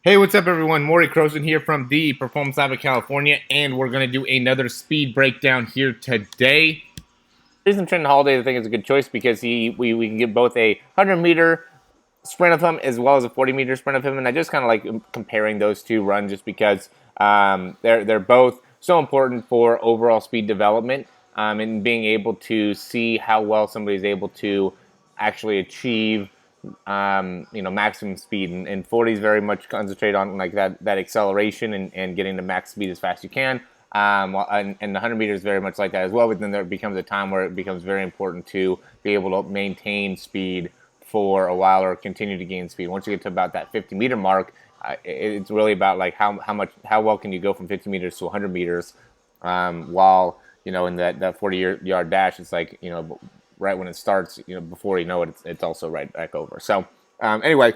Hey, what's up, everyone? Morey here from the Performance Lab of California, and we're going to do another speed breakdown here today. The reason Trindon Holliday I think is a good choice because we can get both a 100-meter sprint of him as well as a 40-meter sprint of him, and I just kind of like comparing those two runs just because they're both so important for overall speed development and being able to see how well somebody is able to actually achieve maximum speed. And 40 is very much concentrated on like that acceleration and getting to max speed as fast as you can. And the 100 meters is very much like that as well. But then there becomes a time where it becomes very important to be able to maintain speed for a while or continue to gain speed. Once you get to about that 50-meter mark, it's really about like how well can you go from 50 meters to 100 meters, while in that 40-yard dash, it's like right when it starts, before you know it, it's also right back over. So anyway,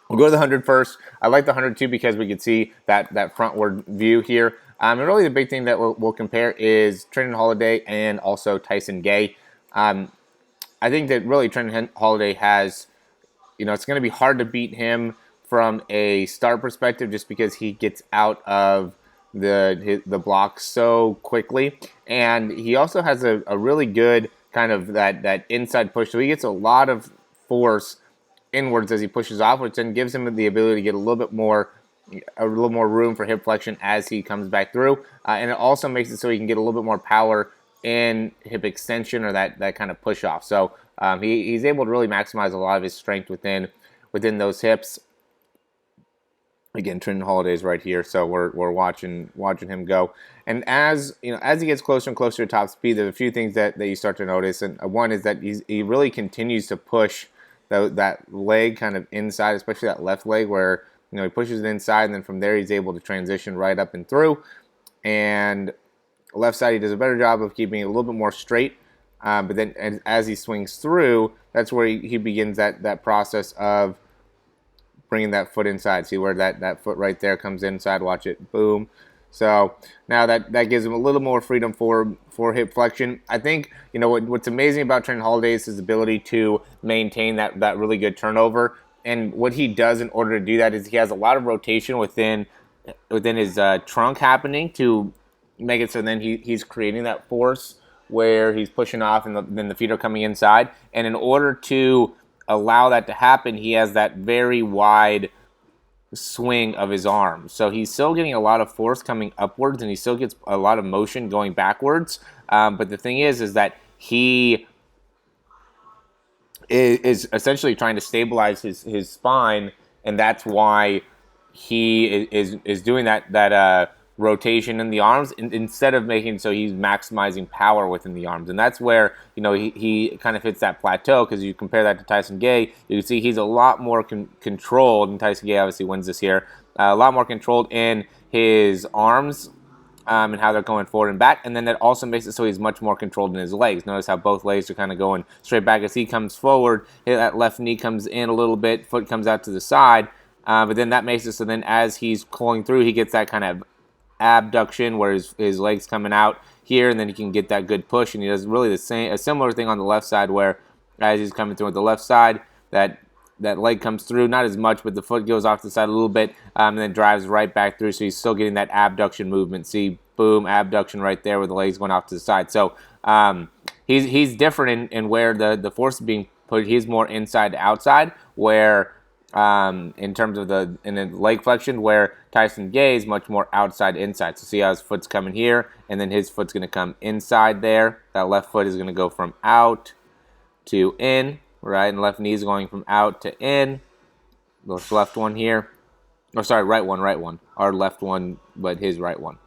we'll go to the 100 first. I like the 100 too because we can see that frontward view here. And really the big thing that we'll compare is Trindon Holliday and also Tyson Gay. I think that really Trindon Holliday has, it's going to be hard to beat him from a start perspective just because he gets out of the block so quickly. And he also has a really good kind of that inside push. So he gets a lot of force inwards as he pushes off, which then gives him the ability to get a little more room for hip flexion as he comes back through. And it also makes it so he can get a little bit more power in hip extension or that kind of push off. So he's able to really maximize a lot of his strength within those hips. Again, Trindon Holliday is right here, so we're watching him go. And as he gets closer and closer to top speed, there's a few things that you start to notice. And one is that he really continues to push that leg kind of inside, especially that left leg, where he pushes it inside, and then from there he's able to transition right up and through. And left side, he does a better job of keeping it a little bit more straight. But then as he swings through, that's where he begins that process of bringing that foot inside. See where that foot right there comes inside. Watch it. Boom. So now that gives him a little more freedom for hip flexion. I think what's amazing about Trindon Holliday is his ability to maintain that really good turnover. And what he does in order to do that is he has a lot of rotation within his trunk happening to make it so then he's creating that force where he's pushing off and then the feet are coming inside. And in order to allow that to happen, he has that very wide swing of his arms. So he's still getting a lot of force coming upwards and he still gets a lot of motion going backwards. But the thing is that he is essentially trying to stabilize his spine, and that's why he is doing that rotation in the arms instead of making so he's maximizing power within the arms. And that's where he kind of hits that plateau, because you compare that to Tyson Gay, you can see he's a lot more controlled, and Tyson Gay obviously wins this here, a lot more controlled in his arms and how they're going forward and back. And then that also makes it so he's much more controlled in his legs. Notice how both legs are kind of going straight back as he comes forward. That left knee comes in a little bit, foot comes out to the side. But then that makes it so then as he's pulling through, he gets that kind of abduction where his legs coming out here, and then he can get that good push. And he does really a similar thing on the left side, where as he's coming through with the left side, that leg comes through, not as much, but the foot goes off to the side a little bit, and then drives right back through. So he's still getting that abduction movement. See, boom, abduction right there with the legs going off to the side. So he's different in where the force is being put. He's more inside to outside, where in terms of the leg flexion, where Tyson Gay is much more outside inside. So see how his foot's coming here, and then his foot's going to come inside there. That left foot is going to go from out to in, right? And left knee is going from out to in. This left one here. Oh, sorry, right one. Our left one, but his right one.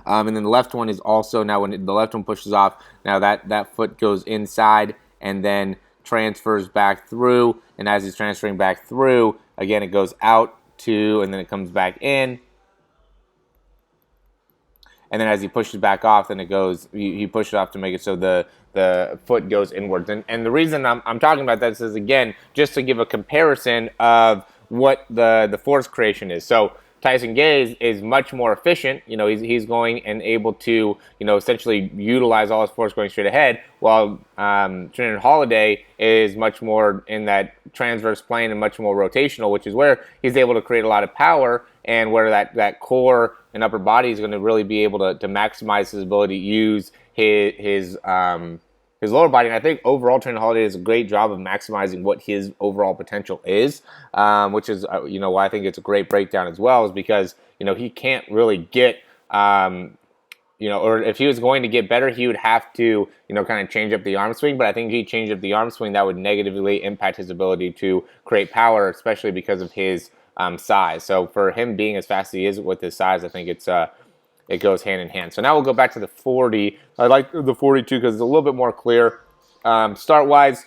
And then the left one is also, now when the left one pushes off, now that foot goes inside and then transfers back through. And as he's transferring back through, again, it goes out to, and then it comes back in. And then as he pushes back off, then it goes, he pushes off to make it so the foot goes inwards. And the reason I'm talking about this is, again, just to give a comparison of what the force creation is. So Tyson Gay is much more efficient. You know, he's going and able to, you know, essentially utilize all his force going straight ahead, while Trindon Holliday is much more in that transverse plane and much more rotational, which is where he's able to create a lot of power, and where that core and upper body is going to really be able to maximize his ability to use his lower body. And I think overall Trindon Holliday does a great job of maximizing what his overall potential is, which is, you know, why I think it's a great breakdown as well, is because, you know, he can't really get, you know, or if he was going to get better, he would have to, you know, kind of change up the arm swing. But I think if he changed up the arm swing, that would negatively impact his ability to create power, especially because of his size. So for him being as fast as he is with his size, I think it goes hand in hand. So now we'll go back to the 40. I like the 42 because it's a little bit more clear. Start-wise,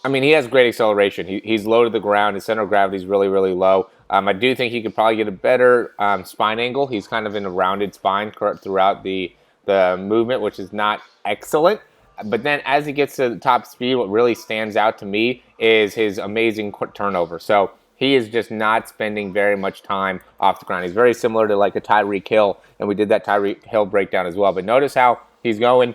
I mean, he has great acceleration. He's low to the ground. His center of gravity is really, really low. I do think he could probably get a better spine angle. He's kind of in a rounded spine throughout the movement, which is not excellent. But then as he gets to the top speed, what really stands out to me is his amazing turnover. So he is just not spending very much time off the ground. He's very similar to like a Tyreek Hill, and we did that Tyreek Hill breakdown as well. But notice how he's going.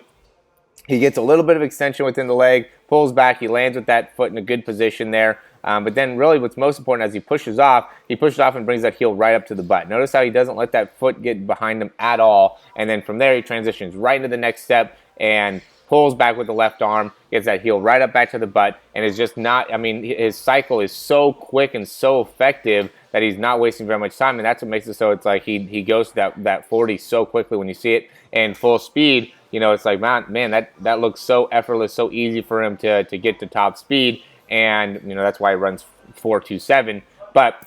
He gets a little bit of extension within the leg, pulls back, he lands with that foot in a good position there. But then really what's most important, as he pushes off and brings that heel right up to the butt. Notice how he doesn't let that foot get behind him at all. And then from there, he transitions right into the next step and pulls back with the left arm, gets that heel right up back to the butt, and is just not, I mean, his cycle is so quick and so effective that he's not wasting very much time, and that's what makes it so it's like he goes to that 40 so quickly when you see it in full speed. You know, it's like, man, that looks so effortless, so easy for him to get to top speed, and, you know, that's why he runs 4.27. But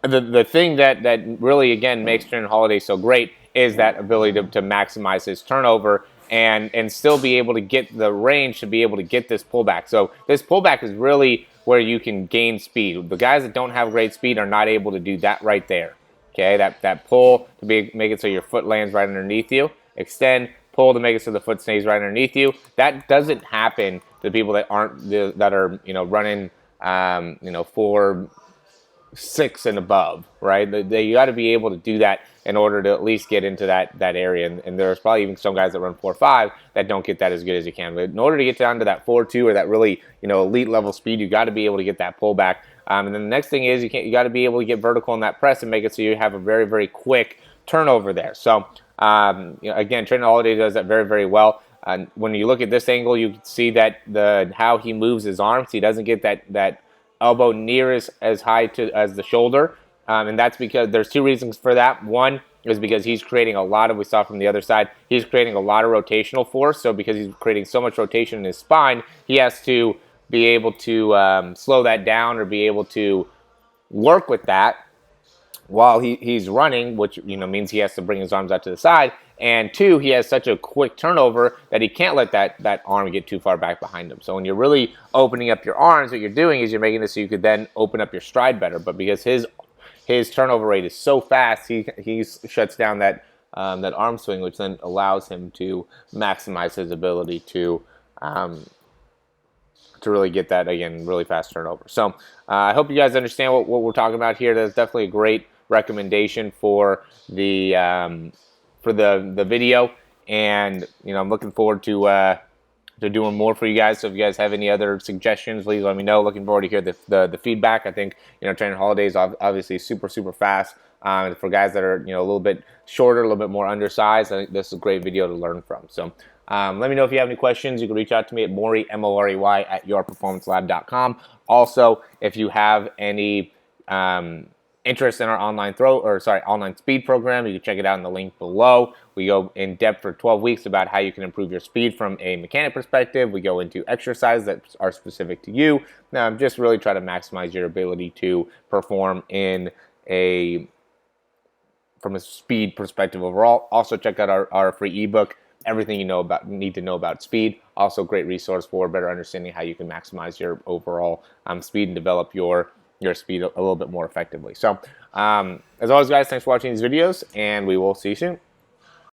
the thing that really, again, makes Trindon Holliday so great is that ability to maximize his turnover and still be able to get the range to be able to get this pullback. So this pullback is really where you can gain speed. The guys that don't have great speed are not able to do that right there. Okay, that pull to make it so your foot lands right underneath you. Extend, pull to make it so the foot stays right underneath you. That doesn't happen to people that aren't that are, you know, running 4.6 and above, right? You got to be able to do that in order to at least get into that area. And there's probably even some guys that run 4.5 that don't get that as good as you can. But in order to get down to that 4.2 or that really, you know, elite level speed, you got to be able to get that pullback. And then the next thing is you got to be able to get vertical in that press and make it so you have a very, very quick turnover there. So you know, again, Trindon Holliday does that very, very well. When you look at this angle, you can see that how he moves his arms. He doesn't get that elbow near as high as the shoulder. And that's because there's two reasons for that. One is because he's creating a lot of, we saw from the other side, he's creating a lot of rotational force. So because he's creating so much rotation in his spine, he has to be able to slow that down or be able to work with that while he's running, which, you know, means he has to bring his arms out to the side. And two, he has such a quick turnover that he can't let that arm get too far back behind him. So when you're really opening up your arms, what you're doing is you're making it so you could then open up your stride better. But because his turnover rate is so fast, he shuts down that arm swing, which then allows him to maximize his ability to really get that, again, really fast turnover. So I hope you guys understand what we're talking about here. That's definitely a great recommendation for the video, and, you know, I'm looking forward to doing more for you guys. So if you guys have any other suggestions, please let me know. Looking forward to hear the feedback. I think, you know, Trindon Holliday is obviously super, super fast. For guys that are, you know, a little bit shorter, a little bit more undersized, I think this is a great video to learn from. So let me know if you have any questions. You can reach out to me at Morey, M-O-R-E-Y, at yourperformancelab.com. Also, if you have any interest in our online speed program, you can check it out in the link below. We go in depth for 12 weeks about how you can improve your speed from a mechanic perspective. We go into exercises that are specific to you. Now, just really try to maximize your ability to perform from a speed perspective overall. Also, check out our free ebook, Everything You Need to Know About Speed. Also, great resource for better understanding how you can maximize your overall speed and develop your speed a little bit more effectively. So, as always, guys, thanks for watching these videos, and we will see you soon.